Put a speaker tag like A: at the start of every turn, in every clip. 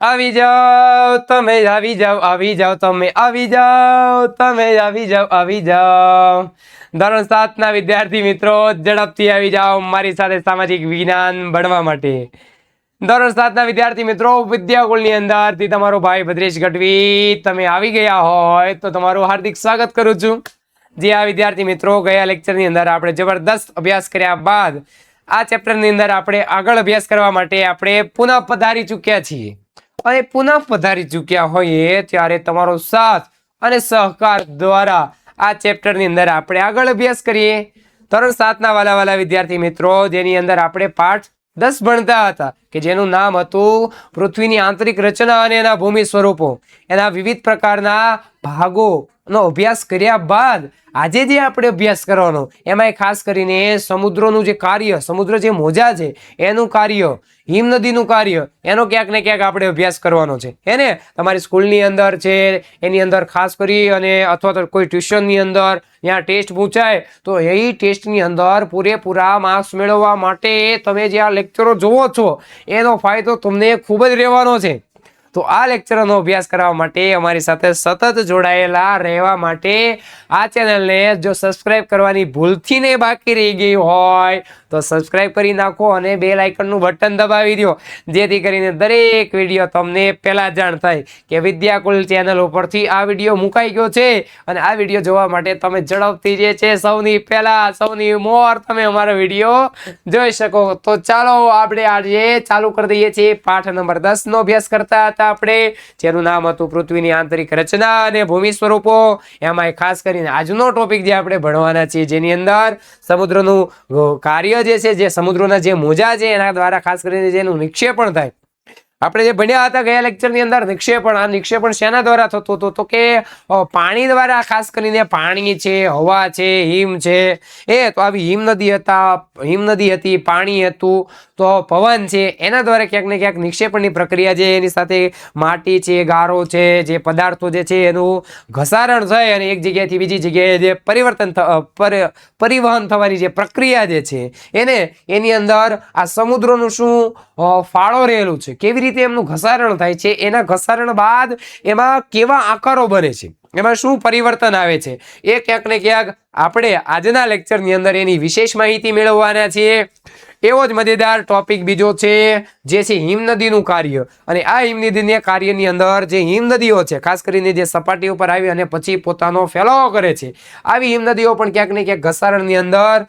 A: આવી જાઓ તમે, આવી જાઓ, આવી જાઓ તમે, આવી જાઓ તમે, આવી જાઓ, આવી જાઓ. ધોરણ 7 ના વિદ્યાર્થી મિત્રો ઝડપથી આવી જાઓ મારી સાથે સામાજિક વિજ્ઞાન ભણવા માટે. ધોરણ 7 ના વિદ્યાર્થી મિત્રો વિદ્યાકુળની અંદરથી તમારો ભાઈ ભદ્રેશ ગઢવી તમે આવી ગયા હોય તો તમારું હાર્દિક સ્વાગત કરું છું. જે આ વિદ્યાર્થી મિત્રો ગયા લેક્ચરની અંદર આપણે જબરદસ્ત અભ્યાસ કર્યા બાદ આ ચેપ્ટરની અંદર આપણે આગળ અભ્યાસ કરવા માટે આપણે પુનઃ પધારી ચૂક્યા છીએ. અને પુનઃ પધારી ચૂક્યા હોઈએ ત્યારે તમારો સાથ અને સહકાર દ્વારા આ ચેપ્ટરની અંદર આપણે આગળ અભ્યાસ કરીએ. ધોરણ 7 ના વાલા વિદ્યાર્થી મિત્રો જેની અંદર આપણે પાઠ 10 ભણતા હતા કે જેનું નામ હતું પૃથ્વીની આંતરિક રચના અને એના ભૂમિ સ્વરૂપો. એના વિવિધ પ્રકારના ભાગો નો અભ્યાસ કર્યા બાદ આજે જે આપણે અભ્યાસ કરવાનો એમાં ખાસ કરીને સમુદ્રનું જે કાર્ય, સમુદ્ર જે મોજા છે એનું કાર્ય, હિમ નદીનું કાર્ય, એનો ક્યાંક ને ક્યાંક આપણે અભ્યાસ કરવાનો છે. એને તમારી સ્કૂલની અંદર છે એની અંદર ખાસ કરી અને અથવા તો કોઈ ટ્યુશનની અંદર ત્યાં ટેસ્ટ પૂછાય તો એ ટેસ્ટની અંદર પૂરેપૂરા માર્ક્સ મેળવવા માટે તમે જે આ લેક્ચરો જોવો છો એનો ફાયદો તમને ખૂબ જ રહેવાનો છે. તો આ લેક્ચરનો અભ્યાસ કરવા માટે અમારી સાથે સતત જોડાયેલા રહેવા માટે આ ચેનલને જો સબસ્ક્રાઇબ કરવાની ભૂલથી ને બાકી રહી ગઈ હોય તો સબસ્ક્રાઇબ કરી નાખો અને બેલ આઇકનનું બટન દબાવી દો, જેથી કરીને દરેક વિડીયો તમને પહેલાં જાણ થાય કે વિદ્યાકુલ ચેનલ ઉપરથી આ વિડીયો મુકાઈ ગયો છે. અને આ વિડીયો જોવા માટે તમે ઝડપથી જે છે સૌની પહેલાં સૌની મોર તમે અમારો વિડીયો જોઈ શકો. તો ચાલો આપણે આજે ચાલુ કરી દઈએ છીએ પાઠ નંબર 10 નો અભ્યાસ કરતા હતા આપણે, જેનું નામ હતું પૃથ્વીની આંતરિક રચના અને ભૂમિ સ્વરૂપો. એમાં ખાસ કરીને આજનો ટોપિક જે આપણે ભણવાના છીએ જેની અંદર સમુદ્રનું કાર્ય જે છે, જે સમુદ્રના જે મોજા છે એના દ્વારા ખાસ કરીને જેનું નિક્ષેપણ થાય. આપણે જે ભણ્યા હતા ગયા લેક્ચરની અંદર નિક્ષેપણ, આ નિક્ષેપણ શેના દ્વારા થતું હતું તો કે પાણી દ્વારા. ખાસ કરીને પાણી છે, હવા છે, હિમ છે, તો આવી હિમ નદી હતી, પાણી હતું, તો પવન છે, એના દ્વારા ક્યાંક ને ક્યાંક નિક્ષેપણની પ્રક્રિયા છે. એની સાથે માટી છે, ગારો છે, જે પદાર્થો જે છે એનું ઘસારણ થાય અને એક જગ્યાએથી બીજી જગ્યાએ જે પરિવહન થવાની જે પ્રક્રિયા જે છે એને એની અંદર આ સમુદ્રનું શું ફાળો રહેલું છે, કેવી રીતે એમનું ઘસારણ થાય છે, એના ઘસારણ બાદ એમાં કેવા આકારો બને છે, એમાં શું પરિવર્તન આવે છે, એ ક્યાંક ને ક્યાંક આપણે આજના લેક્ચરની અંદર એની વિશેષ માહિતી મેળવવાના છીએ. એવો જ મજેદાર ટોપિક બીજો છે જે છે હિમનદીનું કાર્ય. અને આ હિમનદીના કાર્યની અંદર જે હિમનદીઓ છે ખાસ કરીને જે સપાટી ઉપર આવી અને પછી પોતાનો ફેલાવો કરે છે, આવી હિમનદીઓ પણ ક્યાંક ને ક્યાંક ઘસારણની અંદર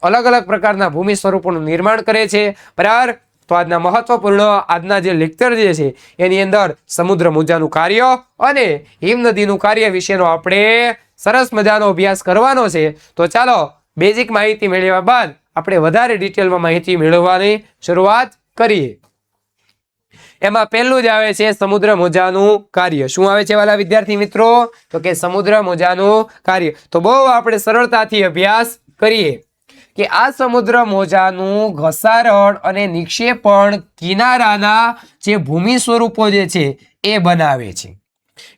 A: અલગ અલગ પ્રકારના ભૂમિ સ્વરૂપોનું નિર્માણ કરે છે. બરાબર. તો આજના મહત્વપૂર્ણ આજના જે લેક્ચર જે છે એની અંદર સમુદ્ર મોજાનું કાર્ય અને હિમનદીનું કાર્ય વિશેનો આપણે સરસ મજાનો અભ્યાસ કરવાનો છે. તો ચાલો બેઝિક માહિતી મેળવ્યા બાદ આપણે વધારે ડિટેલમાં માહિતી મેળવવાની શરૂઆત કરીએ. એમાં પહેલું જ આવે છે સમુદ્ર મોજાનું કાર્ય. શું આવે છે વાલા વિદ્યાર્થી મિત્રો તો કે સમુદ્ર મોજાનું કાર્ય. તો બહુ આપણે સરળતાથી અભ્યાસ કરીએ કે આ સમુદ્ર મોજાનું ઘસારણ અને નિક્ષેપણ કિનારાના જે ભૂમિ સ્વરૂપો જે છે એ બનાવે છે.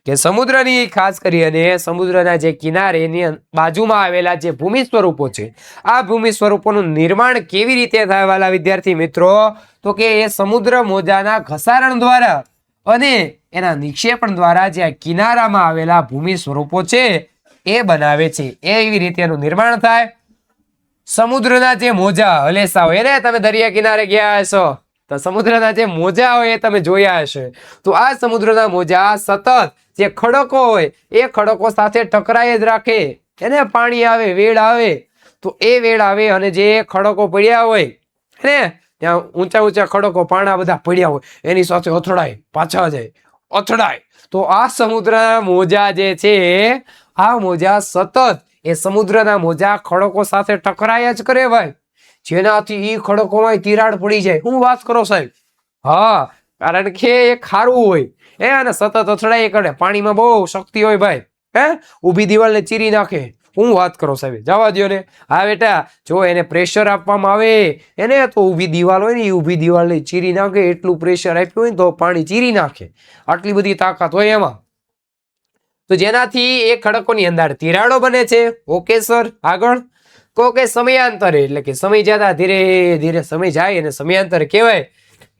A: કે સમુદ્રની ખાસ કરીને સમુદ્રના જે કિનારેની બાજુમાં આવેલા જે ભૂમિ સ્વરૂપો છે, આ ભૂમિ સ્વરૂપોનું નિર્માણ કેવી રીતે થાય વાલા વિદ્યાર્થી મિત્રો તો કે એ સમુદ્ર મોજાના ઘસારણ દ્વારા અને એના નિક્ષેપણ દ્વારા જે કિનારામાં આવેલા ભૂમિ સ્વરૂપો છે એ બનાવે છે. એવી રીતે એનું નિર્માણ થાય. સમુદ્રના જે મોજા હલેસા હોય ને, તમે દરિયા કિનારે ગયા હશો તો સમુદ્રના જે મોજા હોય એ તમે જોયા હશે. તો આ સમુદ્રના મોજા સતત જે ખડકો હોય એ ખડકો સાથે ટકરાય જ રાખે. એને પાણી આવે, વેળ આવે તો એ વેળ આવે અને જે ખડકો પડ્યા હોય ને ત્યાં ઊંચા ઊંચા ખડકો પાણા બધા પડ્યા હોય એની સાથે અથડાય, પાછા જાય, અથડાય. તો આ સમુદ્રના મોજા જે છે આ મોજા સતત એ સમુદ્રના મોજા ખડકો સાથે ટકરાયા જ કરે ભાઈ, જેનાથી એ ખડકોમાં તિરાડ પડી જાય. હું વાત કરો સાહેબ? હા, કારણ કે એ ખારું હોય અને સતત અથડાય કરે. પાણીમાં બહુ શક્તિ હોય ભાઈ, ઊભી દિવાલને ચીરી નાખે. હું વાત કરો સાહેબ? જવા દો ને. હા બેટા, જો એને પ્રેશર આપવામાં આવે એને તો ઊભી દિવાલ હોય ને એ ઊભી દિવાલને ચીરી નાખે. એટલું પ્રેશર આપ્યું હોય ને તો પાણી ચીરી નાખે. આટલી બધી તાકાત હોય એમાં. તો જેનાથી એ ખડકોની અંદર તિરાડો બને છે. ઓકે સર, આગળ તો કે સમયાંતરે એટલે કે સમય જતા ધીરે ધીરે સમય જાય અને સમયાંતરે કહેવાય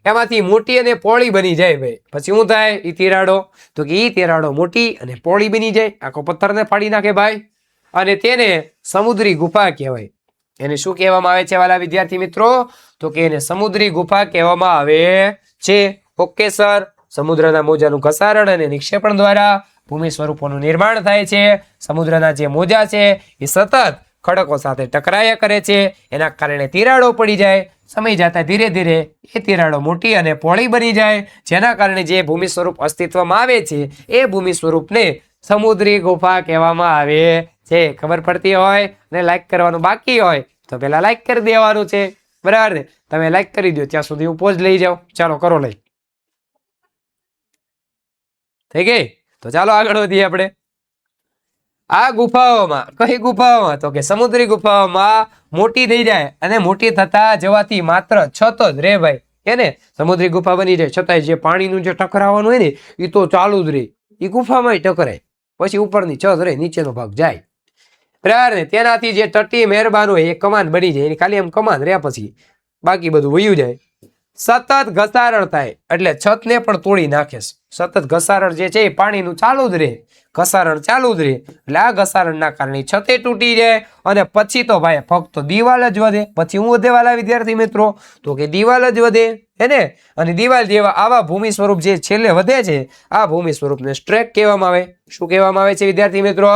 A: એમાંથી મોટી અને પહોળી બની જાય ભાઈ. પછી શું થાય એ તિરાડો? તો કે એ તિરાડો મોટી અને પહોળી બની જાય, આખો પથ્થરને ફાડી નાખે ભાઈ, અને તેને સમુદ્રી ગુફા કહેવાય. એને શું કહેવામાં આવે છે વાલા વિદ્યાર્થી મિત્રો? તો કે એને સમુદ્રી ગુફા કહેવામાં આવે છે. Okay sir. સમુદ્રના મોજાનું ઘસારણ અને નિક્ષેપણ દ્વારા ભૂમિ સ્વરૂપોનું નિર્માણ થાય છે. સમુદ્રના જે મોજા છે એ સતત ખડકો સાથે ટકરાયા કરે છે, એના કારણે તિરાડો પડી જાય. સમય જતા ધીરે ધીરે એ તિરાડો મોટી અને પહોળી બની જાય, જેના કારણે જે ભૂમિ સ્વરૂપ અસ્તિત્વમાં આવે છે એ ભૂમિ સ્વરૂપને સમુદ્રી ગુફા કહેવામાં આવે છે. ખબર પડતી હોય અને લાઈક કરવાનું બાકી હોય તો પેલા લાઈક કરી દેવાનું છે, બરાબર ને? તમે લાઈક કરી દો ત્યાં સુધી હું પોઝ લઈ જાઉં. ચાલો કરો લઈ. થઈ ગઈ? તો ચાલો આગળ વધીએ આપણે. આ ગુફાઓમાં, કઈ ગુફાઓમાં? તો કે સમુદ્રી ગુફાઓમાં મોટી થઈ જાય અને મોટી થતા જવાથી માત્ર છત જ રે ભાઈ. એને સમુદ્રી ગુફા બની જાય છતાંય જે પાણીનું જે ટકરાવાનું હોય ને એ તો ચાલુ જ રહે. એ ગુફામાં ટકરાય, પછી ઉપરની છત રહે, નીચેનો ભાગ જાય, બરાબર ને? તેનાથી જે તટી મહેરબાન હોય એ કમાન બની જાય. એની ખાલી એમ કમાન રહ્યા, પછી બાકી બધું વયું જાય. સતત ઘસારણ થાય એટલે છતને પણ તોડી નાખે છે. સતત ઘસારણ જે છે એ પાણીનું ચાલુ જ રહે, ઘસારણ ચાલુ જ રહે, એટલે આ ઘસારણના કારણે છતે તૂટી જાય અને પછી તો ભાઈ ફક્ત દિવાલ જ વધે. પછી હું વધે વાલા વિદ્યાર્થી મિત્રો? તો કે દિવાલ જ વધે, હે ને? અને દિવાલ જેવા આવા ભૂમિ સ્વરૂપ જે છેલ્લે વધે છે, આ ભૂમિ સ્વરૂપને સ્ટ્રેક કહેવામાં આવે. શું કહેવામાં આવે છે વિદ્યાર્થી મિત્રો?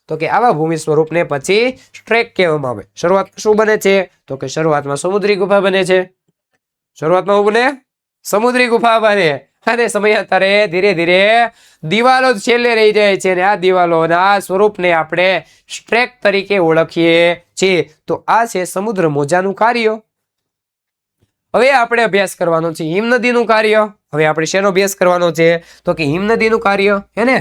A: તો કે આવા ભૂમિ સ્વરૂપને પછી સ્ટ્રેક કહેવામાં આવે. શરૂઆતમાં શું બને છે? તો કે શરૂઆતમાં સમુદ્રી ગુફા બને છે. શરૂઆતમાં બને સમુદ્રી ગુફા બને, અને સમયાંતરે ધીરે ધીરે દિવાલો છેલ્લે રહી જાય છે, અને આ દિવાલોના સ્વરૂપને આપણે સ્ટ્રેક તરીકે ઓળખીએ છીએ. તો આ છે સમુદ્ર મોજાનું કાર્ય. હવે આપણે અભ્યાસ કરવાનો છે હિમનદીનું કાર્ય. હવે આપણે શેનો અભ્યાસ કરવાનો છે? તો કે હિમનદીનું કાર્ય, હે ને?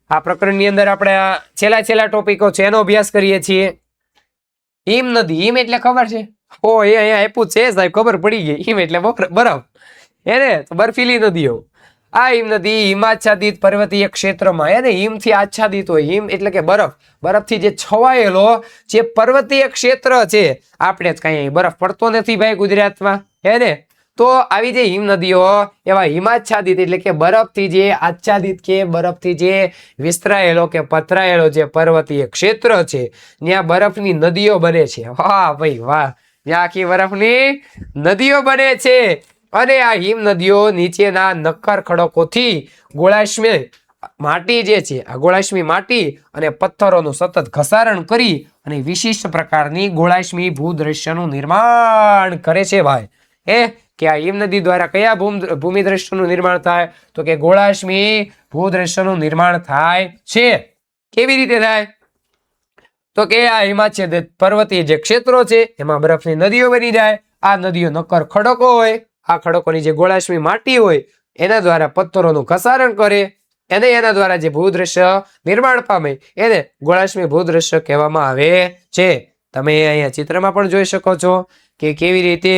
A: આ પ્રકરણની અંદર આપણે છેલ્લા ટોપિકો છે એનો અભ્યાસ કરીએ છીએ. હિમનદી, હિમ એટલે ખબર છે? ઓ એ અહીંયા આપ્યું છે સાહેબ, ખબર પડી ગઈ. હિમ એટલે બરફ, એને તો બર્ફીલી નદીઓ. આ હિમનદી હિમાચ્છાદિત પર્વતીય ક્ષેત્રમાં, એને હિમથી આચ્છાદિત હોય. હિમ એટલે કે બરફ, બરફથી જે છવાયેલો જે પર્વતીય ક્ષેત્ર છે. આપણે જ કઈ બરફ પડતો નથી ભાઈ ગુજરાતમાં, હે ને? તો આવી જે હિમનદીઓ એવા હિમાચ્છાદિત એટલે કે બરફથી જે આચ્છાદિત કે બરફથી જે વિસ્તરાયેલો કે પથરાયેલો જે પર્વતીય ક્ષેત્ર છે, ત્યાં બરફની નદીઓ બને છે. વાહ ભાઈ વાહ, ત્યાં આખી બરફની નદીઓ બને છે. અને આ હિમ નદીઓ નીચેના નક્કર ખડકોથી ગોળાશ્મી માટી જે છે, આ ગોળાશ્મી માટી અને પથ્થરોનું સતત ઘસારણ કરી અને વિશિષ્ટ પ્રકારની ગોળાશ્મી ભૂદ્રશ્યનું નિર્માણ કરે છે ભાઈ. કે આ હિમનદી દ્વારા કયા ભૂમિ દ્રશ્યનું નિર્માણ થાય? તો કે ગોળાશ્મી ભૂદ્રશ્યનું નિર્માણ થાય છે. કેવી રીતે થાય? તો કે આ હિમાચ્છાદિત પર્વતીય જે ક્ષેત્રો છે એમાં બરફની નદીઓ બની જાય. આ નદીઓ નક્કર ખડકો હોય, આ ખડકોની જે ગોળાશ્મી માટી હોય એના દ્વારા પથ્થરોનું ઘસારણ કરે, અને એના દ્વારા જે ભૂદ્રશ્ય નિર્માણ પામે એને ગોળાશ્મી ભૂદ્રશ્ય કહેવામાં આવે છે. તમે અહીંયા ચિત્રમાં પણ જોઈ શકો છો કે કેવી રીતે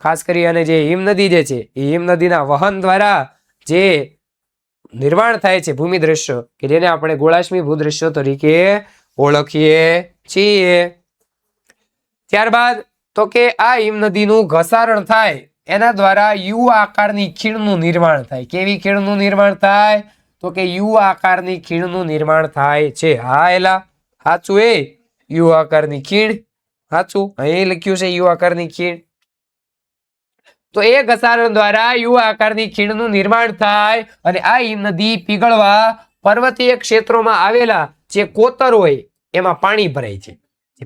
A: ખાસ કરી અને જે હિમનદી જે છે એ હિમનદીના વહન દ્વારા જે નિર્માણ થાય છે ભૂમિ દ્રશ્ય, કે જેને આપણે ગોળાશ્મી ભૂદ્રશ્ય તરીકે ઓળખીએ છીએ. ત્યારબાદ તો કે આ હિમનદીનું ઘસારણ થાય એના દ્વારા યુ આકારની ખીણનું નિર્માણ થાય. કેવી ખીણનું નિર્માણ થાય? તો કે યુ આકારની ખીણનું નિર્માણ થાય છે. હા એલા સાચું, એ યુ આકારની ખીણ સાચું, અહીં લખ્યું છે યુ આકારની ખીણ. તો એ ઘસારણ દ્વારા યુ આકારની ખીણનું નિર્માણ થાય, અને આ હિમનદી પીગળવા પર્વતીય ક્ષેત્રોમાં આવેલા જે કોતર હોય એમાં પાણી ભરાય છે.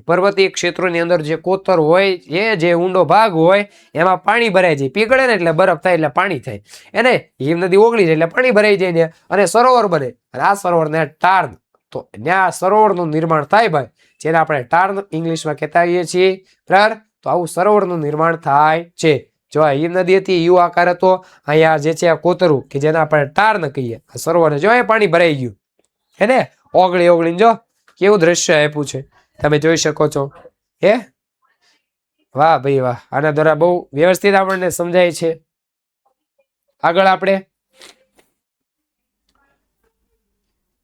A: પર્વતીય ક્ષેત્રોની અંદર જે કોતર હોય, જે ઊંડો ભાગ હોય એમાં પાણી ભરાય છે. પીગળે ને એટલે બરફ થાય એટલે પાણી થાય, એને હિમનદી ઓગળી જાય એટલે પાણી ભરાઈ જાય ને, અને સરોવર બને. અને આ સરોવરને ટાર્ન, તો ત્યાં સરોવરનું નિર્માણ થાય ભાઈ, જેને આપણે ટાર્ન ઇંગ્લિશમાં કહેતા હોઈએ છીએ, બરાબર? તો આવું સરોવરનું નિર્માણ થાય છે. જો આ હિમનદી હતી યુ આકાર હતો, અહીંયા જે છે આ કોતરું કે જેને આપણે ટાર્ન કહીએ, આ સરોવરને જો પાણી ભરાઈ ગયું, એને ઓગળીને જો કેવું દ્રશ્ય આપ્યું છે, તમે જોઈ શકો છો. વાહ ભાઈ વાહ, આના દ્વારા બહુ વ્યવસ્થિત આપણને સમજાય છે. આગળ આપણે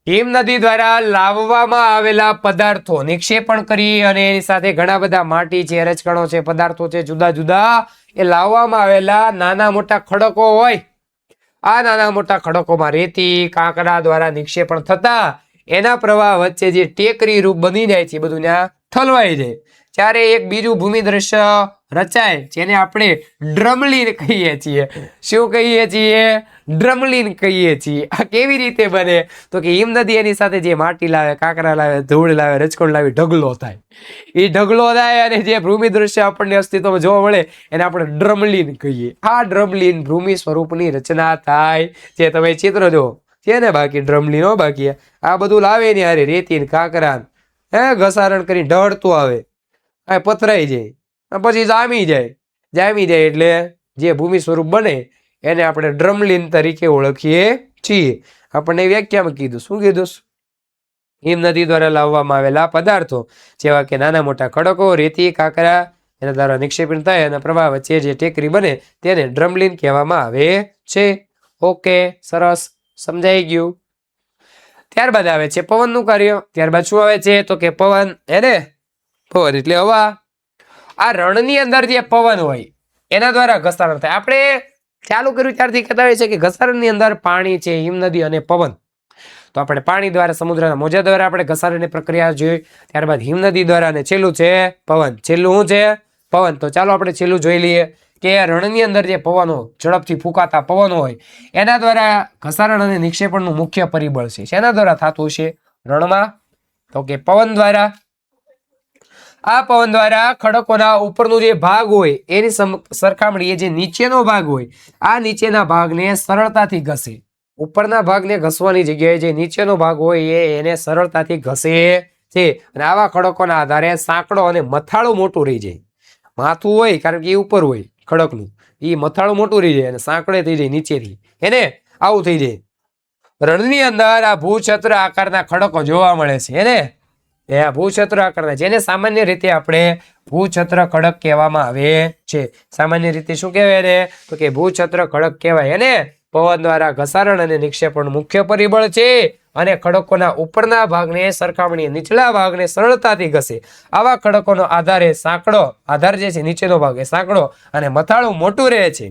A: હિમનદી દ્વારા લાવવામાં આવેલા પદાર્થો નિક્ષેપણ કરી અને એની સાથે ઘણા બધા માટી છે, રજકણો છે, પદાર્થો છે, જુદા જુદા એ લાવવામાં આવેલા નાના મોટા ખડકો હોય, આ નાના મોટા ખડકોમાં રેતી કાંકરા દ્વારા નિક્ષેપણ થતા એના પ્રવાહ વચ્ચે જે ટેકરી રૂપ બની જાય છે બધું ત્યાં ઠલવાઈ જાય, ત્યારે એક બીજું ભૂમિ દ્રશ્ય રચાય જેને આપણે ડ્રમલીન કહીએ છીએ. શું કહીએ છીએ? ડ્રમલીન કહીએ છીએ. આ કેવી રીતે બને? તો કે હિમનદી એની સાથે જે માટી લાવે, કાંકરા લાવે, ધૂળ લાવે, રજકોણ લાવી ઢગલો થાય. એ ઢગલો થાય અને જે ભૂમિ દ્રશ્ય આપણને અસ્તિત્વમાં જોવા મળે એને આપણે ડ્રમલીન કહીએ. આ ડ્રમલીન ભૂમિ સ્વરૂપની રચના થાય જે તમે ચિત્ર જો છે ને, બાકી ડ્રમલીનો બાકી આ બધું લાવે ને અરે રેતી કાંકરા ઘસારણ કરી ઢળતું આવે, આ પથરાઈ જાય પછી જામી જાય એટલે જે ભૂમિ સ્વરૂપ બને એને આપણે ડ્રમલીન તરીકે ઓળખીએ છીએ. આપણને વ્યાખ્યામાં કીધું, શું કીધું? હિમનદી દ્વારા લાવવામાં આવેલા પદાર્થો જેવા કે નાના મોટા ખડકો, રેતી, કાંકરા એના દ્વારા નિક્ષેપણ થાય અને પ્રવાહ વચ્ચે જે ટેકરી બને તેને ડ્રમલીન કહેવામાં આવે છે. ઓકે, સરસ, સમજાઈ ગયું. ત્યારબાદ આવે છે પવનનું કાર્ય. ત્યારબાદ શું આવે છે? તો કે પવન પવન એટલે હવા. આ રણની અંદર જે પવન હોય એના દ્વારા ઘસારણ થાય. આપણે ચાલુ કર્યું ત્યારથી કહેતા હોય છે કે ઘસારણની અંદર પાણી છે, હિમનદી અને પવન. તો આપણે પાણી દ્વારા, સમુદ્રના મોજા દ્વારા આપણે ઘસારણની પ્રક્રિયા જોઈ, ત્યારબાદ હિમનદી દ્વારા અને છેલ્લું છે પવન. છેલ્લું શું છે? પવન. તો ચાલો આપણે છેલ્લું જોઈ લઈએ કે રણની અંદર જે પવનો, ઝડપથી ફૂંકાતા પવનો હોય એના દ્વારા ઘસારણ અને નિક્ષેપણનું મુખ્ય પરિબળ છે. શેના દ્વારા થતું છે રણમાં? તો કે પવન દ્વારા. આ પવન દ્વારા ખડકોના ઉપરનો જે ભાગ હોય એની સરખામણીએ જે નીચેનો ભાગ હોય, આ નીચેના ભાગને સરળતાથી ઘસે. ઉપરના ભાગને ઘસવાની જગ્યાએ જે નીચેનો ભાગ હોય એને સરળતાથી ઘસે છે. અને આવા ખડકોના આધારે સાંકડો અને મથાળું મોટું રહી જાય. માથું હોય કારણ કે એ ઉપર હોય ખડકનું, એ મથાળું મોટું રહી જાય અને સાંકડે થઈ જાય નીચેથી, એને આવું થઈ જાય. રણની અંદર આ ભૂછત્ર આકારના ખડકો જોવા મળે છે એને ભૂછત્ર આકારના, જેને સામાન્ય રીતે આપણે ભૂછત્ર ખડક કહેવામાં આવે છે. સામાન્ય રીતે શું કહેવાય એને? તો કે ભૂછત્ર ખડક કહેવાય. એને પવન દ્વારા ઘસારણ અને નિક્ષેપણ મુખ્ય પરિબળ છે અને ખડકોના ઉપરના ભાગને સરખામણીએ નીચલા ભાગને સરળતાથી ઘસે. આવા ખડકોનો આધારે સાંકડો, આધાર જે છે નીચેનો ભાગ એ સાંકડો અને મથાળું મોટું રહે છે.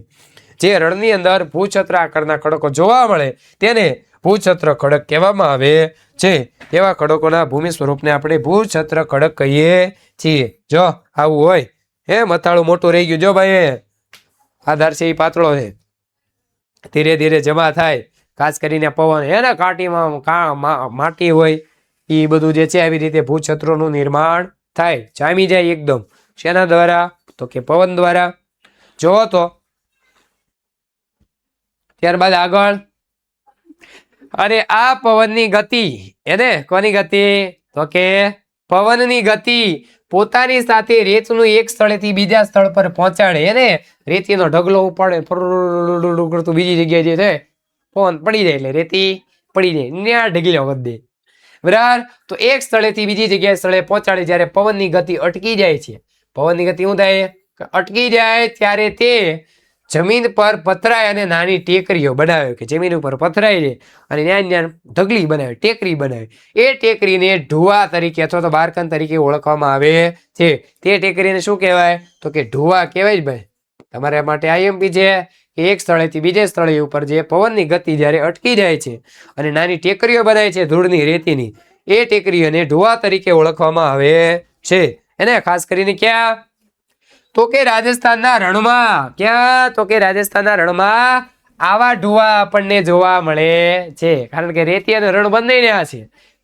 A: જે રણની અંદર ભૂછત્ર આકારના ખડકો જોવા મળે તેને ભૂછત્ર ખડક કહેવામાં આવે છે. એવા ખડકોના ભૂમિ સ્વરૂપને આપણે ભૂછત્ર ખડક કહીએ છીએ. જો આવું હોય, મથાળું મોટું રહી ગયું, જો ભાઈ આધાર છે એ પાતળો છે, ધીરે ધીરે જમા થાય, ખાસ કરીને પવન એના કાંટીમાં માટી હોય એ બધું જે છે આવી રીતે ભૂછત્રોનું નિર્માણ થાય, જામી જાય એકદમ. શેના દ્વારા? તો કે પવન દ્વારા. જો તો ત્યારબાદ આગળ, અને આ પવનની ગતિ, કોની ગતિ? તો કે પવનની ગતિ પોતાની સાથે રેતનું એક સ્થળેથી બીજા સ્થળ પર પહોંચાડે. રેતીનો ઢગલો ઉપાડે, કરતું બીજી જગ્યાએ જે છે પવન પડી જાય એટલે રેતી પડી જાય, ત્યાં ઢગલો કરી દે. બરાબર? તો એક સ્થળેથી બીજી જગ્યાએ સ્થળે પહોંચાડે. જ્યારે પવનની ગતિ અટકી જાય છે, પવનની ગતિ શું થાય? અટકી જાય ત્યારે તે જમીન પર પથરાય અને નાની ટેકરીઓ બનાવે, કે જમીન ઉપર પથરાય છે અને ત્યાં ઢગલી બનાવે, ટેકરી બનાવે. એ ટેકરીને ઢુવા તરીકે અથવા તો બારકન તરીકે ઓળખવામાં આવે છે. તે ટેકરીને શું કહેવાય? તો કે ઢુવા કહેવાય જ ભાઈ. તમારા માટે આઈએમપી છે કે એક સ્થળેથી બીજે સ્થળે ઉપર જે પવનની ગતિ જ્યારે અટકી જાય છે અને નાની ટેકરીઓ બનાવે છે ધૂળની, રેતીની, એ ટેકરીઓને ઢુવા તરીકે ઓળખવામાં આવે છે. એને ખાસ કરીને ક્યાં? તો કે રાજસ્થાનના રણમાં. ક્યાં? તો કે રાજસ્થાનના રણમાં આવા ઢુવા આપણને જોવા મળે છે. કારણ કે રેતી અને રણ બંને ત્યાં છે,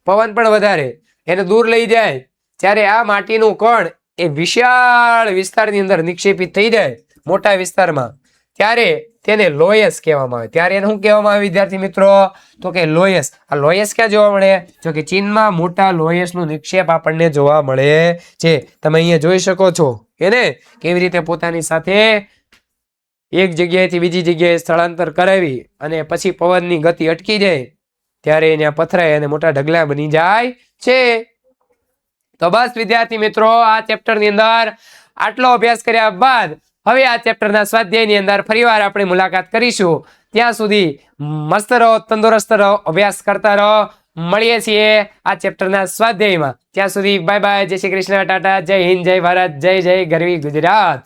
A: પવન પણ વધારે એને દૂર લઈ જાય. જ્યારે આ માટીનું કણ એ વિશાળ વિસ્તારની અંદર નિક્ષેપિત થઈ જાય, મોટા વિસ્તારમાં, ત્યારે તેને લોયસ કહેવામાં આવે. ત્યારે એને શું કહેવામાં આવે વિદ્યાર્થી મિત્રો? તો કે લોયસ. આ લોયસ ક્યાં જોવા મળે? જો કે ચીનમાં મોટા લોયસનું નિક્ષેપ આપણને જોવા મળે છે. તમે અહીંયા જોઈ શકો છો એને કેવી રીતે પોતાની સાથે એક જગ્યાએથી બીજી જગ્યાએ સ્થળાંતર કરાવી અને પછી પવનની ગતિ અટકી જાય ત્યારે એને પથરાય અને મોટા ઢગલા બની જાય છે. તો બસ વિદ્યાર્થી મિત્રો, આ ચેપ્ટરની અંદર આટલો અભ્યાસ કર્યા બાદ હવે આ ચેપ્ટરના સ્વાધ્યાયની અંદર ફરીવાર આપણે મુલાકાત કરીશું. ત્યાં સુધી મસ્ત રહો, તંદુરસ્ત રહો, અભ્યાસ કરતા રહો. મળીએ છીએ આ ચેપ્ટરના સ્વાધ્યાયમાં. ત્યાં સુધી બાય બાય, જય શ્રી કૃષ્ણ, ટાટા, જય હિન્દ, જય ભારત, જય જય ગરવી ગુજરાત.